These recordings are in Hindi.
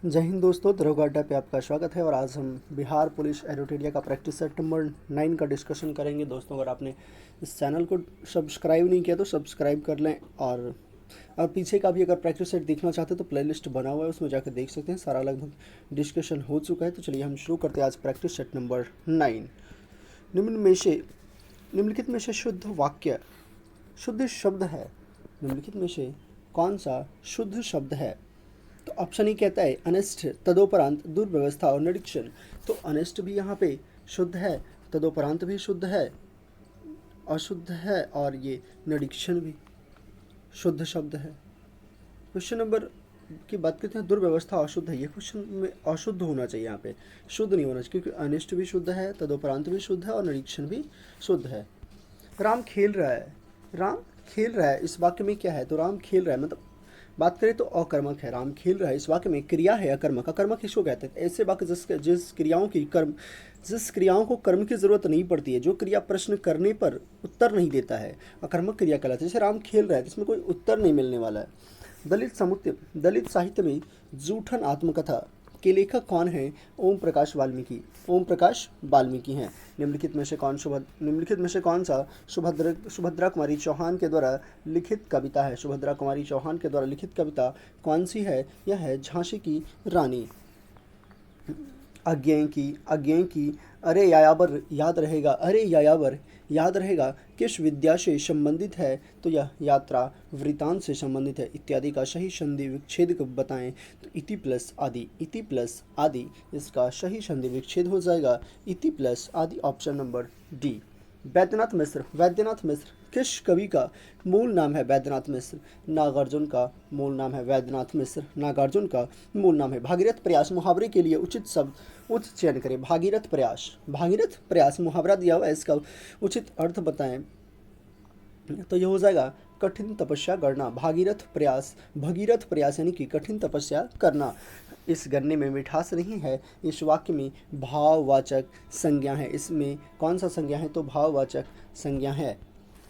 जय हिंद दोस्तों, दरोगा अड्डा पे आपका स्वागत है। और आज हम बिहार पुलिस एरोटेरिया का प्रैक्टिस सेट नंबर 9 का डिस्कशन करेंगे। दोस्तों, अगर आपने इस चैनल को सब्सक्राइब नहीं किया तो सब्सक्राइब कर लें। और पीछे का भी अगर प्रैक्टिस सेट देखना चाहते हैं तो प्लेलिस्ट बना हुआ है, उसमें जाकर देख सकते हैं। सारा लगभग डिस्कशन हो चुका है। तो चलिए हम शुरू करते हैं आज प्रैक्टिस सेट नंबर 9। निम्न में से निम्नलिखित में से शुद्ध वाक्य शुद्ध शब्द है। निम्नलिखित में से कौन सा शुद्ध शब्द है? तो ऑप्शन ही कहता है अनिष्ट, तदोपरांत, दुर्व्यवस्था और निरीक्षण। तो अनिष्ट भी यहाँ पे शुद्ध है, तदोपरांत भी शुद्ध है, अशुद्ध है, और ये निरीक्षण भी शुद्ध शब्द है। क्वेश्चन नंबर की बात करते हैं, दुर्व्यवस्था अशुद्ध है। ये क्वेश्चन में अशुद्ध होना चाहिए, यहाँ पे शुद्ध नहीं होना चाहिए, क्योंकि अनिष्ट भी शुद्ध है, तदोपरांत भी शुद्ध है और निरीक्षण भी शुद्ध है। राम खेल रहा है। राम खेल रहा है, इस वाक्य में क्या है? तो राम खेल रहा है मतलब बात करें तो अकर्मक है। राम खेल रहा है, इस वाक्य में क्रिया है अकर्मक। अकर्मक किसको कहते हैं? ऐसे वाक्य जिस क्रियाओं को कर्म की जरूरत नहीं पड़ती है, जो क्रिया प्रश्न करने पर उत्तर नहीं देता है, अकर्मक क्रिया कहलाती है। जैसे राम खेल रहा है, इसमें कोई उत्तर नहीं मिलने वाला है। दलित साहित्य में जूठन आत्मकथा के लेखक कौन है? ओम प्रकाश वाल्मीकि। ओम प्रकाश वाल्मीकि हैं। निम्नलिखित में से कौन सा सुभद्रा कुमारी चौहान के द्वारा लिखित कविता है? सुभद्रा कुमारी चौहान के द्वारा लिखित कविता कौन सी है? यह है झांसी की रानी। अज्ञेय की अरे यायावर याद रहेगा, अरे यायावर याद रहेगा किस विद्या से संबंधित है? तो यह यात्रा वृतांत से संबंधित है। इत्यादि का सही संधि विच्छेद को बताएं। तो इति प्लस आदि, इति प्लस आदि, इसका सही संधि विच्छेद हो जाएगा इति प्लस आदि, option number D. Vaidyanath Mishra किस कवि का मूल नाम है? वैद्यनाथ मिश्र। नागार्जुन का मूल नाम है वैद्यनाथ मिश्र। नागार्जुन का मूल नाम है। भागीरथ प्रयास मुहावरे के लिए उचित चयन करें। भागीरथ प्रयास मुहावरा दिया हुआ है, इसका उचित अर्थ बताएं। तो यह हो जाएगा कठिन तपस्या करना। भगीरथ प्रयास यानी कि कठिन तपस्या करना। इस गन्ने में मिठास नहीं है। इस वाक्य में भाववाचक संज्ञा है। इसमें कौन सा संज्ञा है? तो भाववाचक संज्ञा है।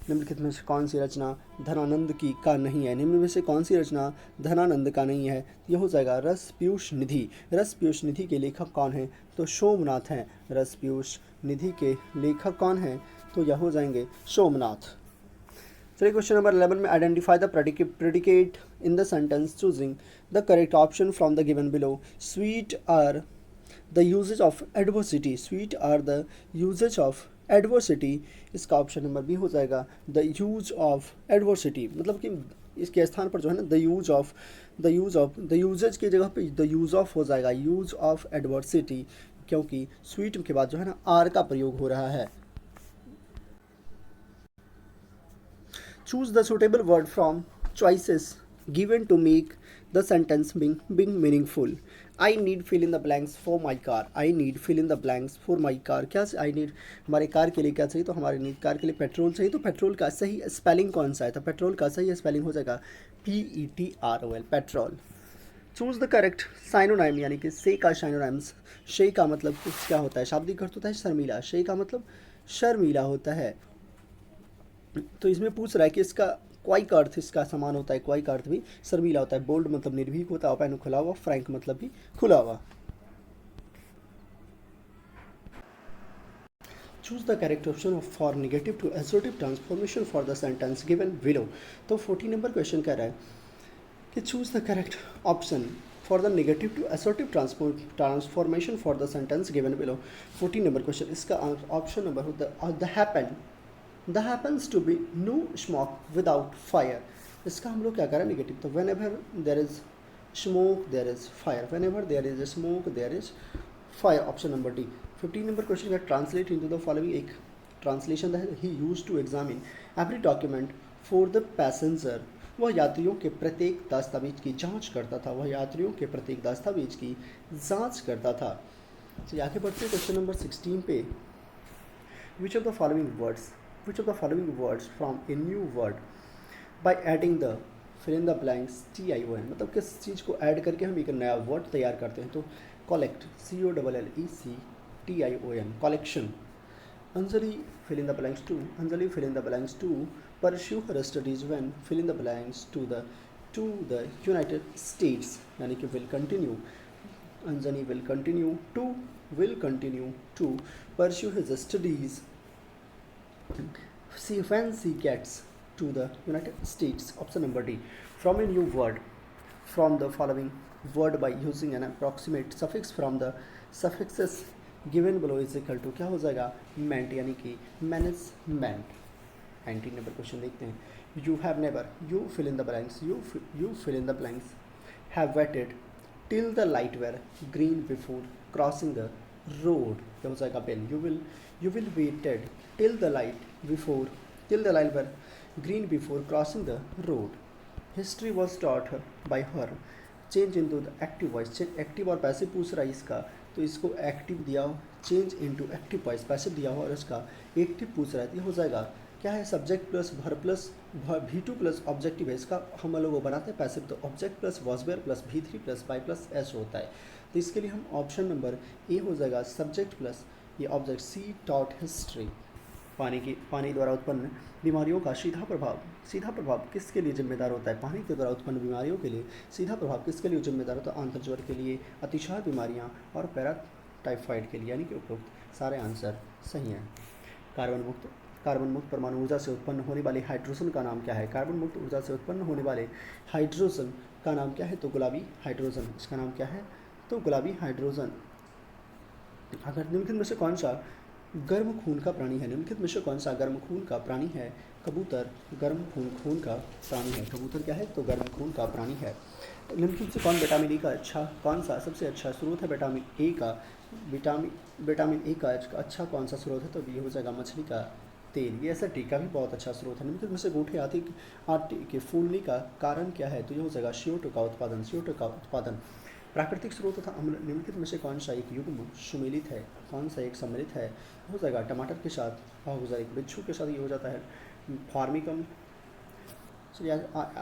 निम्नलिखित में से कौन सी रचना धनानंद की का नहीं है? निम्न में से कौन सी रचना धनानंद का नहीं है? यह हो जाएगा रस पीयूष निधि। रस पीयूष निधि के लेखक कौन है? तो सोमनाथ हैं। रस पीयूष निधि के लेखक कौन है? तो यह हो जाएंगे सोमनाथ। चलिए क्वेश्चन नंबर 11 में identify the predicate in the sentence choosing the correct option from the given below. Sweet are the uses of adversity. Sweet are the uses of adversity, इसका ऑप्शन नंबर बी हो जाएगा द यूज ऑफ एडवर्सिटी। मतलब कि इसके स्थान पर जो है ना द यूजेज की जगह पे द यूज ऑफ हो जाएगा, यूज ऑफ एडवर्सिटी, क्योंकि स्वीट के बाद जो है ना आर का प्रयोग हो रहा है। Choose the suitable word from choices given to make the sentence being meaningful. I need fill in the blanks for my car. I need fill in the blanks for my car. क्या I need हमारे कार के लिए क्या चाहिए? तो हमारे need कार के लिए पेट्रोल चाहिए। तो पेट्रोल का सही स्पेलिंग कौन सा है? तो पेट्रोल का सही स्पेलिंग हो जाएगा PETROL, petrol. Choose the correct synonym, यानी कि से का साइनोनाइम्स। शे का मतलब क्या होता है? शाब्दिक अर्थ होता है शर्मीला। शे का मतलब शर्मीला होता है। तो इसमें पूछ रहा है कि इसका क्वाई का अर्थ इसका समान होता है। क्वाई का अर्थ भी शर्मीला होता है। बोल्ड मतलब निर्भीक होता है, ओपन खुला हुआ, फ्रैंक मतलब भी खुला हुआ। Choose the correct option for negative to assertive transformation for the sentence given below. तो 14 नंबर क्वेश्चन कह रहा है कि choose the correct option for the negative to assertive transformation for the sentence given below. 14 number question, इसका ऑप्शन नंबर होता the happen. The happens to be no smoke without fire. इसका हम लोग क्या करें? नेगेटिव। तो whenever there is smoke there is fire. Whenever there is smoke there is fire, option number D. 15 number question का translate into the following. एक ट्रांसलेशन है, he used to examine every document for the passenger. वह यात्रियों के प्रत्येक दस्तावेज की जांच करता था। वह यात्रियों के प्रत्येक दस्तावेज की जांच करता था। तो आगे बढ़ते हैं क्वेश्चन नंबर 16 पे। Which of the following words from a new word by adding the fill in the blanks TION। मतलब किस चीज़ को ऐड करके हम एक नया वर्ड तैयार करते हैं? तो collect, COLLECTION, collection. Anjali fill in the blanks to, Anjali fill in the blanks to pursue her studies when fill in the blanks to the United States, यानी कि will continue Anjani will continue to pursue his studies see when she gets to the United States. Option number D. From a new word, from the following word by using an approximate suffix from the suffixes given below is equal to क्या हो जाएगा meant यानी कि management. 19 नंबर क्वेश्चन देखते हैं. You have never, you fill in the blanks, you fill in the blanks, have waited till the light were green before crossing the road. क्या हो जाएगा Ben. You will waited till the light were green before crossing the road. History was taught by her. Change into the active voice. Active और पैसिव पूछ रहा है इसका, तो इसको एक्टिव दिया हो, change into active voice passive दिया हो और इसका एक्टिव पूछ रहा है. ये हो जाएगा क्या है सब्जेक्ट प्लस भर प्लस V2 प्लस ऑब्जेक्टिव है. इसका हम लोग वो बनाते हैं पैसिव, तो object plus was were plus V3 plus by plus S होता है. तो इसके लिए हम ऑप्शन नंबर ए हो जाएगा सब्जेक्ट प्लस ये ऑब्जेक्ट. सी टॉट हिस्ट्री. पानी द्वारा उत्पन्न बीमारियों का सीधा प्रभाव किसके लिए जिम्मेदार होता है. पानी के द्वारा उत्पन्न बीमारियों के लिए सीधा प्रभाव किसके लिए जिम्मेदार होता है. आंतर्ज्वर के लिए, अतिसार बीमारियां और पैराटाइफाइड के लिए. यानी कि उपरोक्त सारे आंसर सही हैं. कार्बन मुक्त परमाणु ऊर्जा से उत्पन्न होने वाले हाइड्रोजन का नाम क्या है. कार्बन मुक्त ऊर्जा से उत्पन्न होने वाले हाइड्रोजन का नाम क्या है. तो गुलाबी हाइड्रोजन. इसका नाम क्या है. तो गुलाबी हाइड्रोजन. अगर निम्नलिखित में से कौन सा गर्म खून का प्राणी है. निम्नलिखित में से कौन सा गर्म खून का प्राणी है. कबूतर गर्म खून का प्राणी है. कबूतर क्या है. तो गर्म खून का प्राणी है. निम्नलिखित से विटामिन ए का कौन सा सबसे अच्छा स्रोत है. विटामिन ए का अच्छा कौन सा स्रोत है. तो ये हो जाएगा मछली का तेल. ये एसिडिटी का भी बहुत अच्छा स्रोत है. निम्नलिखित में से गूठे आटे के फूलने का कारण क्या है. तो ये हो जाएगा CO2 का उत्पादन. प्राकृतिक स्रोत तथा अम्ल निम्नलिखित में से कौन सा एक युग्म सुमेलित है. कौन सा एक सम्मिलित है. हो जाएगा टमाटर के साथ हो जाएगा एक बिच्छू के साथ. ये हो जाता है फार्मिकम.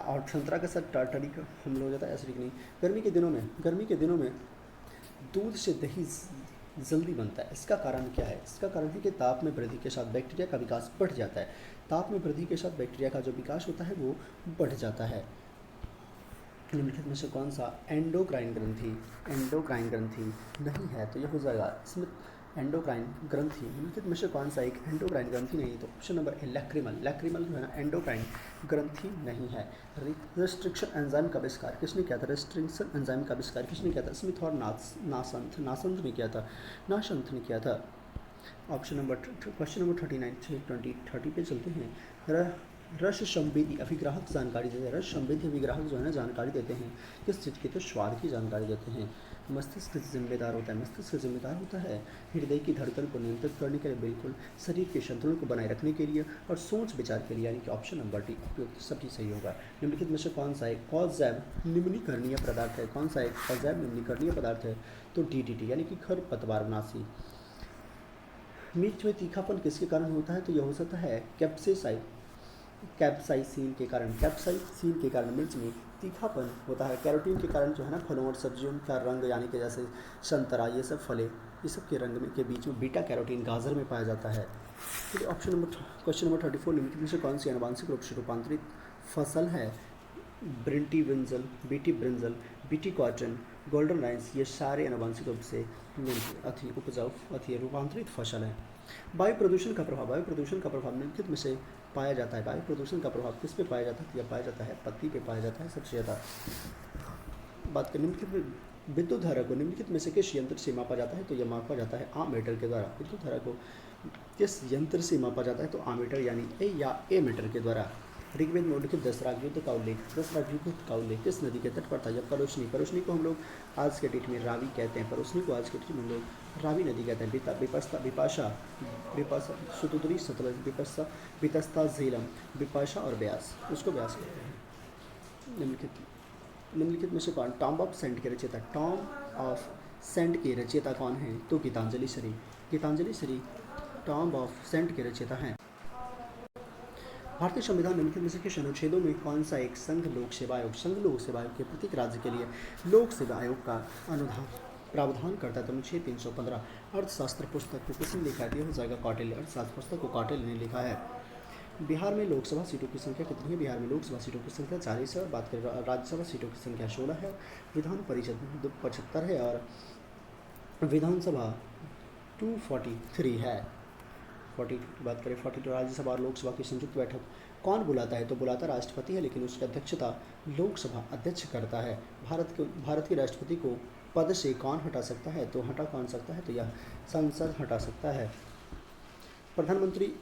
और संतरा के साथ टार्टरी का हम लोग हो जाता है एसिडिक नहीं. गर्मी के दिनों में दूध से दही जल्दी बनता है. इसका कारण क्या है. इसका कारण है कि ताप में वृद्धि के साथ बैक्टीरिया का विकास बढ़ जाता है. ताप में वृद्धि के साथ बैक्टीरिया का जो विकास होता है वो बढ़ जाता है. निम्नलिखित में से कौन सा एंडोक्राइन ग्रंथि नहीं है. तो यह हो जाएगा इसमें एंडोक्राइन ग्रंथि. निम्नलिखित में से कौन सा एक एंडोक्राइन ग्रंथि नहीं है. तो ऑप्शन नंबर ए लैक्रिमल जो है ना एंडोक्राइन ग्रंथि नहीं है. रेस्ट्रिक्शन एंजाइम का आविष्कार किसने किया था. रेस्ट्रिक्शन एंजाइम का आविष्कार किसने किया था. स्मिथ और नासंत ने किया था. ऑप्शन नंबर क्वेश्चन नंबर 30 पे चलते हैं. रस संवेदी अभिग्राहक जानकारी देते हैं. रस संवेदी अभिग्राहक जो है ना जानकारी देते हैं किस चीज़ की. तो स्वाद की जानकारी देते हैं. मस्तिष्क जिम्मेदार होता है हृदय की धड़कन को नियंत्रित करने के लिए, बिल्कुल शरीर के संतुलन को बनाए रखने के लिए और सोच विचार के लिए. यानी कि ऑप्शन नंबर डी उपयुक्त सभी सही होगा. निम्नलिखित में से कौन सा एक कॉजैब निम्नीकरणीय पदार्थ है. कौन सा एक कॉजैब निम्नीकरणीय पदार्थ है. तो DDT यानी कि खरपतवारनाशी. मिर्च में तीखापन किसके कारण होता है. तो यह हो सकता है कैप्साइसिन के कारण मिर्च में तीखापन होता है. कैरोटीन के कारण जो है ना फलों और सब्जियों का रंग यानी कि जैसे संतरा ये सब फले ये सब के रंग में के बीच में बीटा कैरोटीन गाजर में पाया जाता है. फिर क्वेश्चन नंबर 34 निम्नलिखित में से कौन सी आनुवांशिक रूप से रूपांतरित फसल है. BT brinjal, BT cotton, golden rice ये सारे आनुवांशिक रूप से रूपांतरित फसल हैं. वायु प्रदूषण का प्रभाव निम्नलिखित में से पाया जाता है. वायु प्रदूषण का प्रभाव किस पे पाया जाता है. यह पाया जाता है पत्ती पे पाया जाता है सबसे ज़्यादा. बात करें निम्नलिखित विद्युत धारा को निम्नलिखित में से किस यंत्र से मापा जाता है. तो यह मापा जाता है आमीटर के द्वारा. विद्युत धारा को किस यंत्र से मापा जाता है. तो आमीटर यानी ए मीटर के द्वारा. ऋग्वेद में उल्लिखित दशराग युद्ध का उल्लेख किस नदी के तट पर था. जब परोशनी को हम लोग आज के डेट में रावी कहते हैं. परोशनी को आज के डेट में हम लोग रावी नदी कहते हैं. विपाशा सुतुतरी सतलज वितस्ता झेलम विपाशा और ब्यास उसको ब्यास कहते हैं. निम्नलिखित में से कौन टॉम ऑफ सेंट के रचयिता कौन है. तो Geetanjali Shree tomb of sand के रचयिता हैं. भारतीय संविधान निम्नलिखित में से किस अनुच्छेदों में कौन सा एक संघ लोक सेवा आयोग के प्रत्येक राज्य के लिए लोक सेवा आयोग का प्रावधान करता है. तो अनुच्छेद 315. अर्थशास्त्र पुस्तक को किसने लिखा है. हो जाएगा कौटिल्य. अर्थशास्त्र पुस्तक को कौटिल्य ने लिखा है. बिहार में लोकसभा सीटों की संख्या कितनी है? बिहार में लोकसभा सीटों की संख्या 40 है और बात करें राज्यसभा सीटों की संख्या 16 है, विधान परिषद 75 है और विधानसभा 243 है। 42 की बात करें, 42 राज्यसभा और लोकसभा की संयुक्त बैठक कौन बुलाता है? तो बुलाता राष्ट्रपति है, लेकिन उसकी अध्यक्षता लोकसभा अध्यक्ष करता है। भारत के राष्ट्रपति को पद से कौन हटा सकता है? तो हटा कौन सकता है? तो यह संसद हटा सकता है। प्रधानमंत्री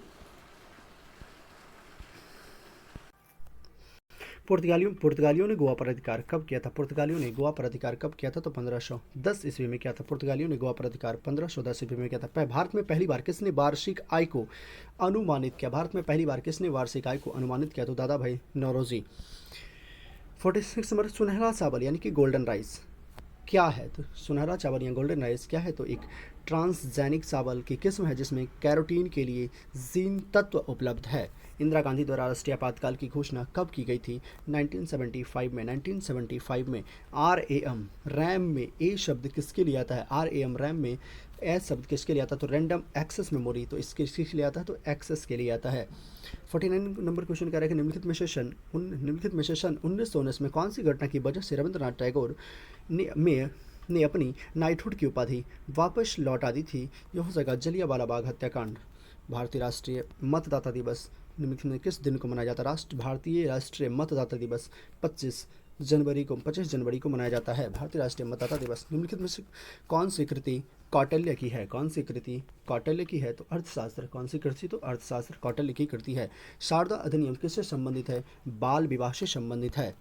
पुर्तगालियों ने गोवा पर अधिकार कब किया था? पुर्तगालियों ने गोवा पर अधिकार कब किया था? तो 1510 ईस्वी में किया था। पुर्तगालियों ने गोवा पर अधिकार 1510 ईस्वी में किया था। भारत में पहली बार किसने वार्षिक आय को अनुमानित किया? भारत में पहली बार किसने वार्षिक आय को अनुमानित किया? तो दादा भाई नौरोजी। 46 नंबर, सुनहरा चावल यानी कि गोल्डन राइस क्या है? तो सुनहरा चावल या गोल्डन राइस क्या है? तो एक ट्रांसजेनिक चावल की किस्म है जिसमें कैरोटीन के लिए जीन तत्व उपलब्ध है। इंदिरा गांधी द्वारा राष्ट्रीय आपातकाल की घोषणा कब की गई थी? 1975 में। 1975 में। RAM रैम में ए शब्द किसके लिए आता है? RAM रैम में ए शब्द किसके लिए आता है? तो रैंडम एक्सेस मेमोरी, तो इसके किसके लिए आता है? तो एक्सेस के लिए आता है। 49 नंबर क्वेश्चन कह रहा है कि निम्नलिखित में से सन 1919 में कौन सी घटना की वजह से रविंद्रनाथ टैगोर ने अपनी नाइटहुड की उपाधि वापस लौटा दी थी? यह हो जाएगा जलियांवाला बाग हत्याकांड। भारतीय राष्ट्रीय मतदाता दिवस निम्नलिखित में किस दिन को मनाया जाता है? भारतीय राष्ट्रीय मतदाता दिवस 25 जनवरी को मनाया जाता है। भारतीय राष्ट्रीय मतदाता दिवस निम्नलिखित में से कौन सी कृति कौटिल्य की है? कौन सी कृति कौटिल्य की है? तो अर्थशास्त्र। कौन सी कृति? तो अर्थशास्त्र कौटिल्य की कृति है। शारदा अधिनियम किससे संबंधित है? बाल विवाह से संबंधित है।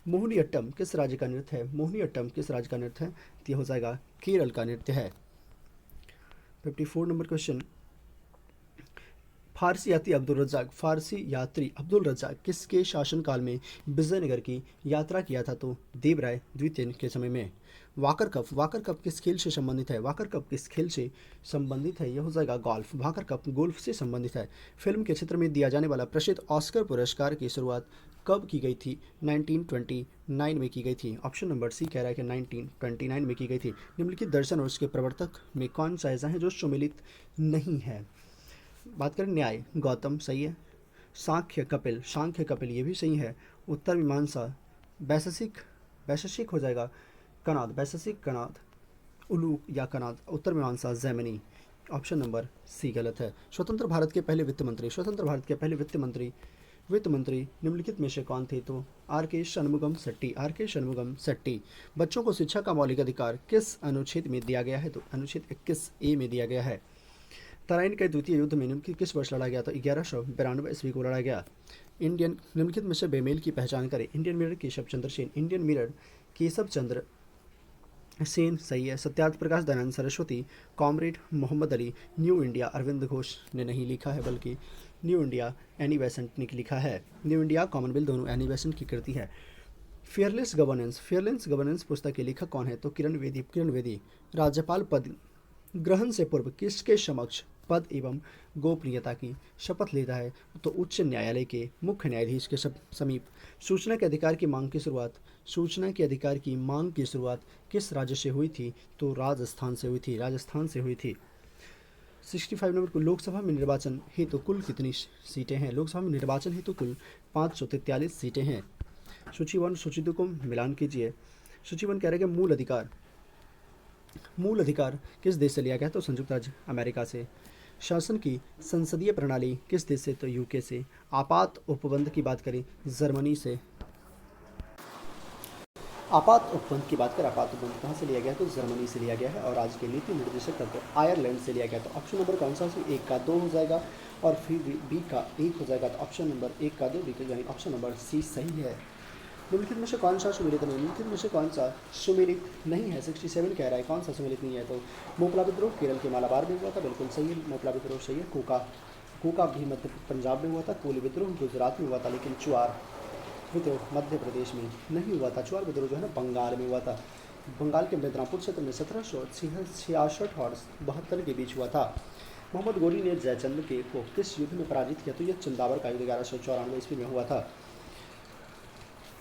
मोहिनीअट्टम किस राज्य का नृत्य है? मोहिनीअट्टम किस राज्य का नृत्य है? तो यह हो जाएगा केरल का नृत्य है। 54 नंबर क्वेश्चन, फारसी यात्री अब्दुल रज्जाक किसके शासनकाल में विजयनगर की यात्रा किया था? तो देवराय द्वितीय के समय में। वाकर कप किस खेल से संबंधित है? वाकर कप किस खेल से संबंधित है? यह हो जाएगा गोल्फ। वाकर कप गोल्फ से संबंधित है। फिल्म के क्षेत्र में दिया जाने वाला प्रसिद्ध ऑस्कर पुरस्कार की शुरुआत कब की गई थी? 1929 में की गई थी। ऑप्शन नंबर सी कह रहा है कि 1929 में की गई थी। निम्नलिखित दर्शन और उसके प्रवर्तक में कौन सा ऐसा है जो सुमेलित नहीं है? बात करें न्याय, गौतम सही है। सांख्य कपिल ये भी सही है। उत्तर मीमांसा वैशेषिक हो जाएगा कनाद, उलूक या कनाद। उत्तर मीमांसा जैमिनी। ऑप्शन नंबर सी गलत है। स्वतंत्र भारत के पहले वित्त मंत्री निम्नलिखित में से कौन थे? तो आर के शनमुगम सेट्टी। बच्चों को शिक्षा का मौलिक अधिकार किस अनुच्छेद में दिया गया है? तो अनुच्छेद 21A में दिया गया है। तराइन के द्वितीय युद्ध में निम्नलिखित किस वर्ष लड़ा गया? तो 1192 ईस्वी को लड़ा गया। निम्नलिखित में से बेमेल की पहचान करें। इंडियन मिरर केशव चंद्र सेन सही है। Satyarth Prakash Dayanand Saraswati, comrade Mohammad Ali, New India Arvind Ghosh ने नहीं लिखा है, बल्कि न्यू इंडिया एनी बेसेंट ने लिखा है। न्यू इंडिया कॉमनवेल्थ दोनों एनी बेसेंट की कृति है। फेयरलेस गवर्नेंस पुस्तक के लेखक कौन है? तो किरण वेदी। राज्यपाल पद ग्रहण से पूर्व किसके समक्ष पद एवं गोपनीयता की शपथ लेता है? तो उच्च न्यायालय के मुख्य न्यायाधीश के समीप। सूचना के अधिकार की मांग की शुरुआत किस राज्य से हुई थी? तो राजस्थान से हुई थी। 65 नंबर को, लोकसभा में निर्वाचन हेतु कुल कितनी सीटें हैं? लोकसभा में निर्वाचन हेतु कुल 543 सीटें हैं। सूची 1 सूची 2 को मिलान कीजिए। सूची 1 कह रहे हैं मूल अधिकार किस देश से लिया गया? तो संयुक्त राज्य अमेरिका से। शासन की संसदीय प्रणाली किस देश से? तो यूके से। आपात उपबंध की बात करें जर्मनी से। आपात उपबंध कहाँ से लिया गया? तो जर्मनी से लिया गया है। और आज के नीति निर्देशक तत्व आयरलैंड से लिया गया। तो ऑप्शन नंबर कौन सा? 1 का 2 हो जाएगा और फिर बी का 1 हो जाएगा। तो ऑप्शन नंबर 1 का 2 बी का यानी ऑप्शन नंबर सी सही है। निम्नलिखित में से कौन सा सुमेलित नहीं है? 67 कह रहा है कौन सा सुमेलित नहीं है? तो मोपला विद्रोह केरल के मालाबार में हुआ था, बिल्कुल सही है। मोपला विद्रोह सही है। कोका भी मध्य पंजाब में हुआ था। कोली विद्रोह गुजरात में हुआ था, लेकिन चुआर विद्रोह मध्य प्रदेश में नहीं हुआ था। चुआर विद्रोह जो है ना बंगाल में हुआ था। बंगाल के मिदनापुर क्षेत्र में 1766 और 72 के बीच हुआ था। मोहम्मद गोरी ने जयचंद को किस युद्ध में पराजित किया? तो यह चंदावर का युद्ध 1194 ईस्वी में हुआ था।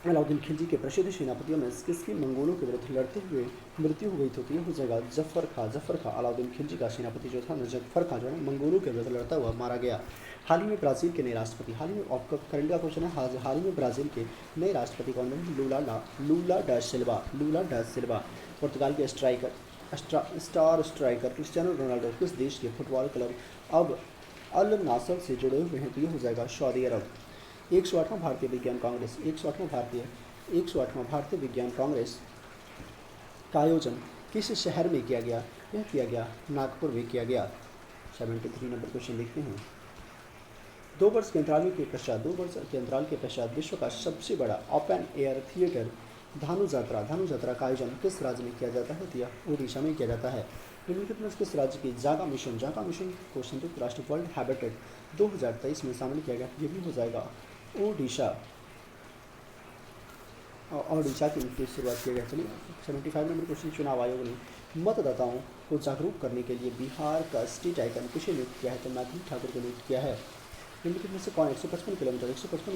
अलाउद्दीन खिलजी के प्रसिद्ध सेनापतियों में किसकी मंगोलों के विरुद्ध लड़ते हुए मृत्यु हो गई थी? तो ये हो जाएगा जफ़र खां। अलाउद्दीन खिलजी का सेनापति जो था जफ़र खां जो है मंगोलों के विरुद्ध लड़ता हुआ मारा गया। हाल ही में ब्राज़ील के नए राष्ट्रपति, हाल ही में आपका करंट का क्वेश्चन है, हाल ही में ब्राज़ील के नए राष्ट्रपति कौन बने? लूला डा सिल्वा। पुर्तगाल के स्टार स्ट्राइकर क्रिस्टियानो रोनाल्डो किस देश के फुटबॉल क्लब अब अल नासर से जुड़े हुए हैं? तो ये हो जाएगा सऊदी अरब। 108वां भारतीय विज्ञान कांग्रेस, 108वां भारतीय विज्ञान कांग्रेस का आयोजन किस शहर में किया गया? यह किया गया नागपुर में किया गया। 73 नंबर क्वेश्चन देखते हैं। 2 वर्ष के अंतराल के पश्चात विश्व का सबसे बड़ा ओपन एयर थिएटर धानु यात्रा का आयोजन किस राज्य में किया जाता है? तो यह ओडिशा में किया जाता है। निम्नलिखित में किस राज्य की जागा मिशन को संयुक्त राष्ट्र वर्ल्ड हैबिटेट 2023 में शामिल किया गया? ये भी हो जाएगा ओडिशा की शुरुआत किया गया। चलिए 75 नंबर क्वेश्चन, चुनाव आयोग ने मतदाताओं को जागरूक करने के लिए बिहार का स्टेट आइकन किसे नियुक्त किया है? तो मैथिली ठाकुर को नियुक्त किया है। निम्नलिखित में से कौन 155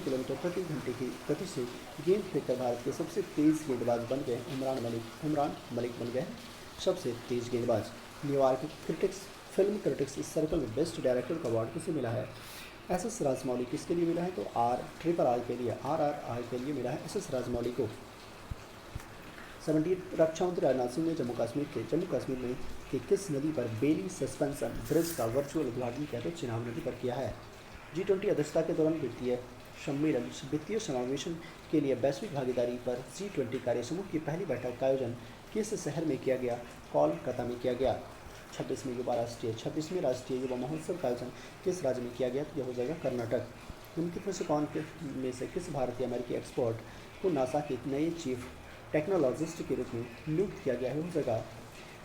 किलोमीटर प्रति घंटे की गति से गेंद फेंककर भारत के सबसे तेज गेंदबाज बन गए? इमरान मलिक बन गए सबसे तेज गेंदबाज। न्यूयॉर्क फिल्म क्रिटिक्स सर्कल में बेस्ट डायरेक्टर का अवार्ड किसे मिला है? एस राजमौली। किसके लिए मिला है? तो RRR के लिए मिला है एस राजमौली को। 70 रक्षा मंत्री राजनाथ सिंह ने जम्मू कश्मीर में कि किस नदी पर बेली सस्पेंशन ब्रिज का वर्चुअल उद्घाटन किया? तो चिनाब नदी पर किया है। G20 अध्यक्षता के दौरान वित्तीय समावेशन के लिए वैश्विक भागीदारी पर G20 कार्य समूह की पहली बैठक का आयोजन किस शहर में किया गया? कोलकाता में किया गया। 26वें राष्ट्रीय युवा महोत्सव का आयोजन किस राज्य में किया गया? तो यह हो जाएगा कर्नाटक। निम्नलिखित में से कौन में से किस भारतीय अमेरिकी एक्सपर्ट को नासा के नए चीफ टेक्नोलॉजिस्ट के रूप में नियुक्त किया गया है? हो जाएगा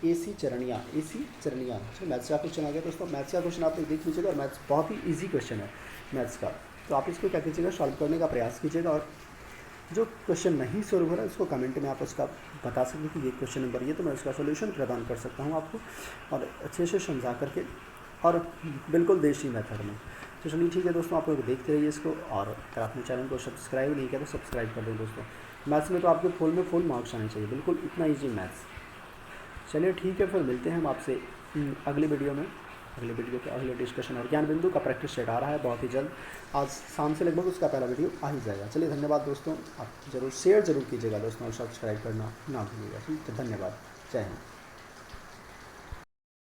AC चरणिया। चलो मैथ्स का क्वेश्चन आ गया दोस्तों। मैथ्स का क्वेश्चन आप लोग देख लीजिएगा और मैथ्स बहुत ही ईजी क्वेश्चन है मैथ्स का, तो आप इसको क्या कीजिएगा, सॉल्व करने का प्रयास कीजिएगा। और जो क्वेश्चन नहीं सॉल्व हो रहा है उसको कमेंट में आप उसका बता सकते कि ये क्वेश्चन नंबर ये, तो मैं उसका सोल्यूशन प्रदान कर सकता हूँ आपको और अच्छे से समझा करके और बिल्कुल देसी मेथड में। तो चलिए ठीक है दोस्तों, आप लोग देखते रहिए इसको, और अगर आपने चैनल को सब्सक्राइब नहीं किया तो सब्सक्राइब कर दें दोस्तों। मैथ्स में तो आपके फुल मार्क्स आने चाहिए, बिल्कुल इतना ईजी मैथ्स। चलिए ठीक है, फिर मिलते हैं हम आपसे अगली वीडियो में। अगले डिस्कशन और ज्ञान बिंदु का प्रैक्टिस सेट आ रहा है बहुत ही जल्द, आज शाम से लगभग उसका पहला वीडियो आ ही जाएगा। चलिए धन्यवाद दोस्तों, आप शेयर जरूर कीजिएगा दोस्तों और सब्सक्राइब करना ना भूलिएगा। ठीक है, धन्यवाद, जय हिंद।